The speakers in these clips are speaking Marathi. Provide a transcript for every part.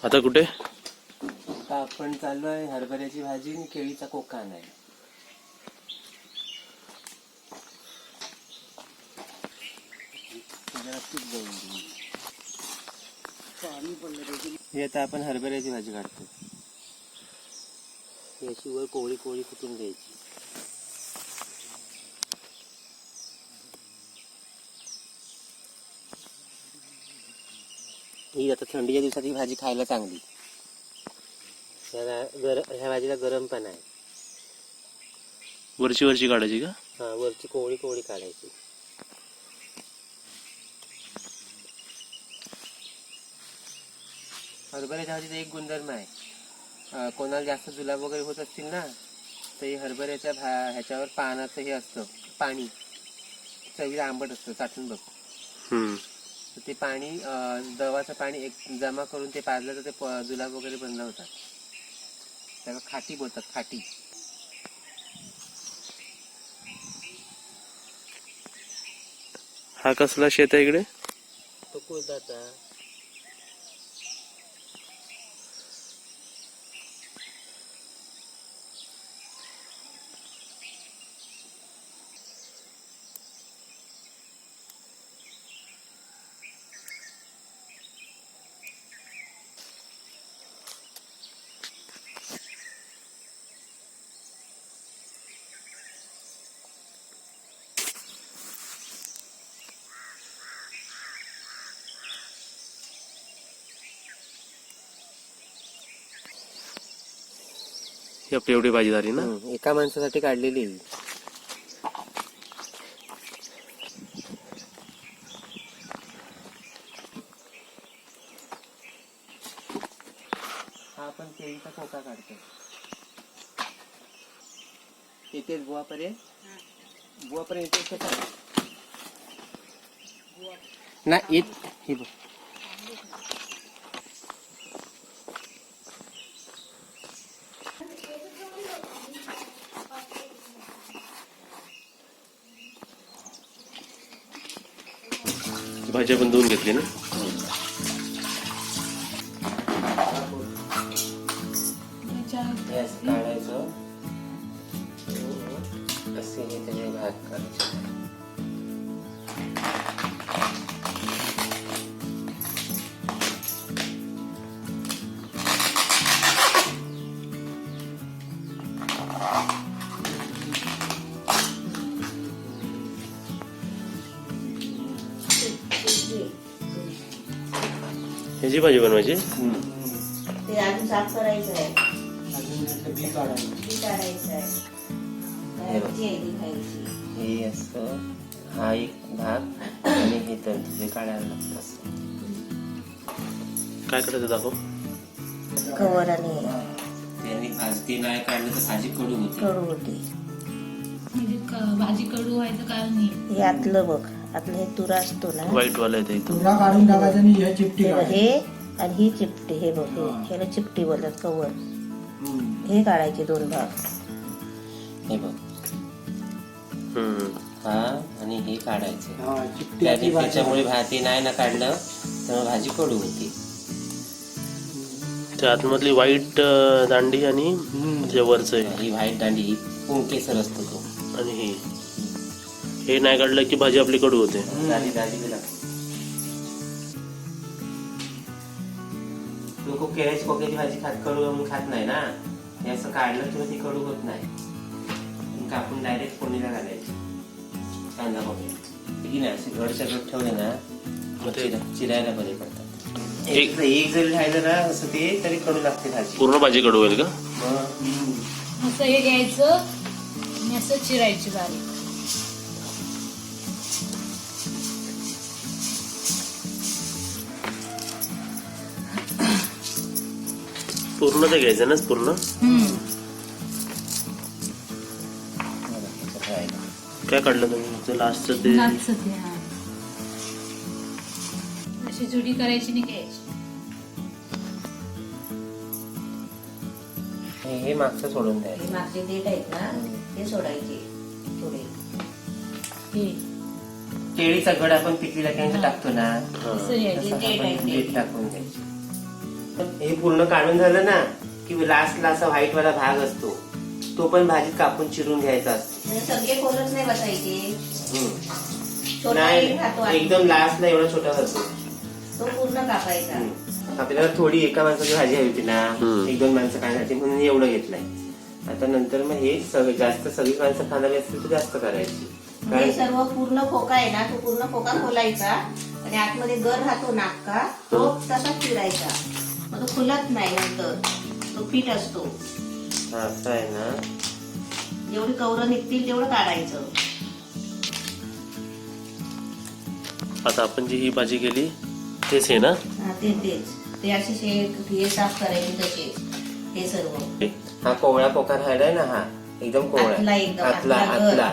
आता कुठे? आता आपण चाललो आहे हरभऱ्याची भाजी आणि केळीचा कोका आणायला. हे आता आपण हरभऱ्याची भाजी काढतो. ही अशी वर कोवळी कोवळी कुटून घ्यायची. ही आता थंडीच्या दिवसात ही भाजी खायला चांगली. ह्या भाजीला गरम पण आहे. वरची वरची काढायची का? हा, वरची कोवळी कोवळी काढायची. हरभऱ्याच्या भाजीचा एक गुणधर्म आहे, कोणाला जास्त जुलाब वगैरे होत असतील ना, तर हे हरभऱ्याच्या ह्याच्यावर पानाचं हे असतं पाणी, चवीला आंबट असतं, चाटून बघ. तर ते पाणी दवाचं पाणी एक जमा करून ते पाजलं तर ते जुलाब वगैरे बंद होतात. त्याला खाटी बोलतात, खाटी. हा कसला शेत आहे इकडे? तो कुळदाचा. ही आपली एवढी भाजी झाली ना? एका माणसासाठी काढलेली. हा आपण केळीचा कोका काढतो. येतेच बुवापर्यंत येतेच का? नाही येत. हे बघ, भाजी आपण धुवून घेतली ना? काढायचं असे हे त्याचे भाग काढायचे. ह्याची भाजी बनवायची? ते अजून साफ करायचं आहे, बी काढायचं. बी काढायचं आहे, खायची आहे ती खायची. हे असं हा एक भाग आणि हे तर हे काढायला लागतं असं. काय करायचं दाखव. कवर आणि त्यांनी भाजी नाही काढलं तर भाजी कडू होती. कडू होती. म्हणजे भाजी कडू व्हायचं कारण नाही. हे आतलं बघ, आतलं हे तुरा असतो ना, वाईट वाला येते इथं. तुरा काढून टाकायचं आणि हे चिपटी हे बघ, काढायची. हे आणि ही चिपटी. हे बघ, ह्याला चिपटी बोलतात, कवर. हे काढायचे दोन भाग. हे बघ, हा आणि हे काढायचं. हा, चिपटी त्याच्यामुळे भाजी नाही ना काढलं तर भाजी कडू होती. त्या आतमधली वाईट दांडी आणि त्याच्या वरच ही व्हाईट दांडी ही पुंकेसर असतो तो. आणि हे नाही काढलं की भाजी आपली कडू होते. लोक केळ्याची कोक्याची भाजी कडू म्हणून खात नाही ना, हे असं काढलं किंवा ती कडू होत नाही. कापून डायरेक्ट फोडणीला घालायची कांदा कोक्या नाही. असे घडच्या घट ठेवले ना चिरायला बरे पडतात. एक जरी राहिलं ना असं ते तरी कडू लागते भाजी. पूर्ण भाजी कडू होईल का? असं हे घ्यायचं आणि असं चिरायची बारीक. पूर्ण ते घ्यायचं ना? पूर्ण काय काढलं तुम्ही? लास्टचं ते अशी जुडी करायची नाही घ्यायची. हे मागचं सोडून द्यायचं. हे मागचे देठ आहेत ना, ते सोडायचे थोडे. केळीचा घड आपण पिकलेला केळीचा टाकतो ना, असं घ्यायचं. तसं आपण देठ टाकून द्यायची. हे पूर्ण काढून झालं ना की लास्टला असा व्हाईट वाला भाग असतो, तो पण भाजीत कापून चिरून घ्यायचा असतो. म्हणजे सगळे खोलच नाही बसायचे. छोटा नाही एक राहतो एकदम लास्टला एवढा छोटा होतो. तो पूर्ण कापायचा. आपल्याला थोडी एका माणसाची भाजी हवी होती ना, एक दोन माणसं खाण्यासाठी म्हणून एवढं घेतलंय. आता नंतर मग हे जास्त सगळी माणसं खाणारी असतील तर जास्त करायची. हे सर्व पूर्ण खोका आहे ना, तो पूर्ण खोका खोलायचा आणि आतमध्ये गर राहतो नाका, तो तसाच चिरायचा. मग तो खुलत नाही, नंतर तो फिट असतो. असं आहे ना. जेवढी कवरं निघतील तेवढं काढायचं. आता आपण जी ही भाजी केली तेच आहे ना. हा, तेच ते असे हे साफ करायचे तसे हे सर्व. हा कोवळा पोका राहिलाय ना, हा एकदम कोवळा आतला आहे. एकदम आतला आतला आतला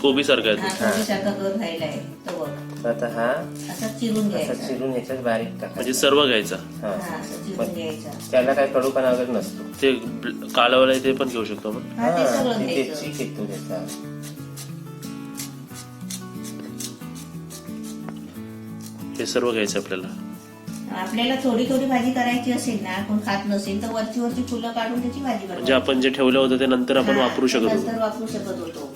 कोबी सारखा आहे तो. सारखा गर राहिलाय तो बघ. आता हा असा चिरून असा घ्यायचा. चिरून ह्याच्यात बारीक टाकायचा. म्हणजे सर्व घ्यायचा. हा. हा, असं चिरून घ्यायचा. त्याला काय कडूपणा वगैरे नसतो. ते काळवलं आहे ते पण घेऊ शकतो आपण. हा, ते सगळं ते घ्यायचं. चीक येतो त्याचा. हे सर्व घ्यायचं आपल्याला. आपल्याला थोडी थोडी भाजी करायची असेल ना, कोण खात नसेल तर वरची वरची फुलं काढून त्याची भाजी म्हणजे बनवायची. आपण जे ठेवलं होतं ते नंतर आपण हा, वापरू शकत नंतर होतो. वापरू शकत होतो.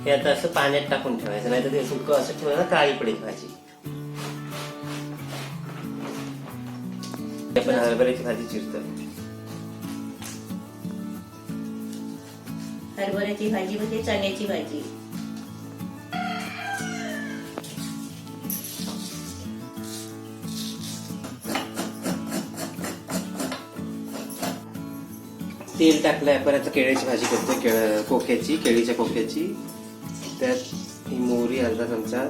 हे आता असं पाण्यात टाकून ठेवायचं, नाही तर ते सुकं असं ठेवलं ना काळी पडेल भाजी. आपण हरभऱ्याची भाजी चिरतो. हरभऱ्याची भाजी म्हणजे चण्याची भाजी. तेल टाकलंय. आपण आता केळ्याची भाजी करतोय, कोक्याची, केळीच्या कोक्याची. त्यात ही मोहरी अर्धा चमचा,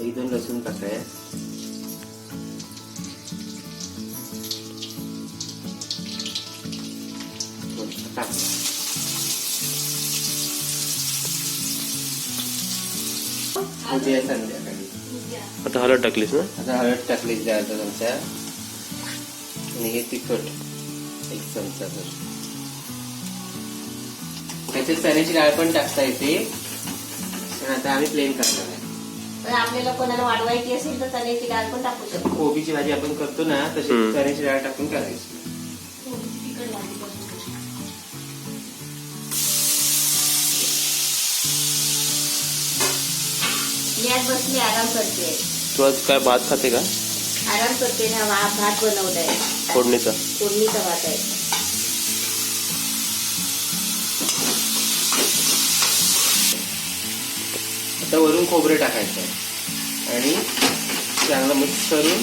एक दोन लसूण टाकाय. उद्या संध्याकाळी. आता हळद टाकलीस ना. आता हळद टाकली अर्धा चमचा आणि हे तिखट एक चमचा भर. त्याच्यात चण्याची डाळ पण टाकता येते, पण आता आम्ही प्लेन करणार आहे. पण आपल्याला कोणाला वाढवायची असेल तर चण्याची डाळ पण टाकू शकतो. कोबीची भाजी आपण करतो ना तशी चण्याची डाळ टाकून करायची. मी आज बसली आराम करते. तू आज काय भात खाते का? आराम करते ना. भात बनवलाय, फोडणीचा. फोडणीचा भात आहे. आता वरून खोबरं टाकायचं आणि चांगलं मिक्स करून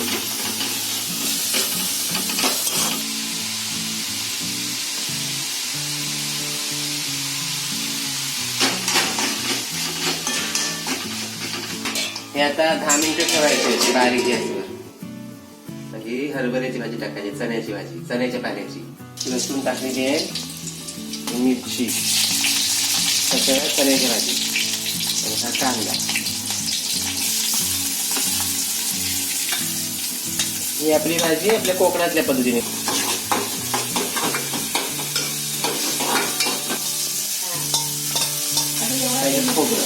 हे आता 10 मिनिटं ठेवायचे बारीक गॅसवर. म्हणजे हरभऱ्याची भाजी टाकायची, चण्याची भाजी, चण्याच्या पाण्याची. लसूण टाकलेली आहे, मिरची, चण्याची भाजी आणि हा कांदा. ही आपली भाजी आपल्या कोकणातल्या पद्धतीने. खोबरं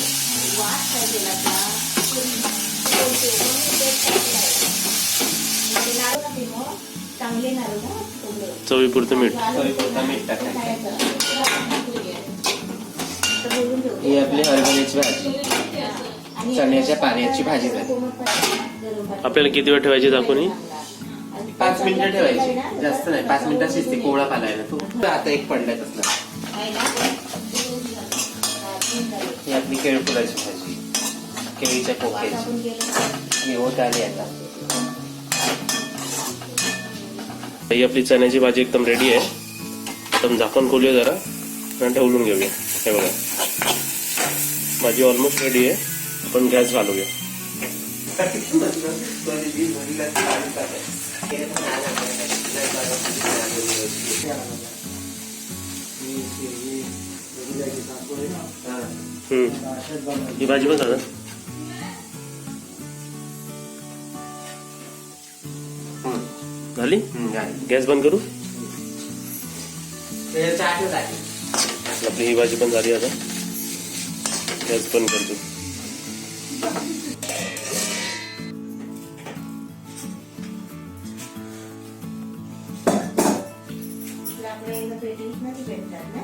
चांगले नारळ ना, चवीपुरतं मीठ. मीठ टाकायचं. ही आपली हरभऱ्याची भाजी, चण्याच्या पाण्याची भाजी झाली. आपल्याला किती वेळ ठेवायची दाखवून? 5 मिनिटं ठेवायची, जास्त नाही. 5 मिनिटात शिजते. कोवळा पालायला तो आता एक पडलाय तसला. ही आपली केळफुलाची भाजी, केळीच्या कोक्याची. हे होत आली आता. ही आपली चण्याची भाजी एकदम रेडी आहे. एकदम झाकण खोलूया जरा आणि ठेवून घेऊया. हे बघा, भाजी ऑलमोस्ट रेडी आहे. आपण गॅस घालूया. ही भाजी पण झालं. झाली. गॅस बंद करू. आपली ही भाजी पण झाली. आता गॅस बंद करतो. आपल्याला पेटीस मध्ये भेटतात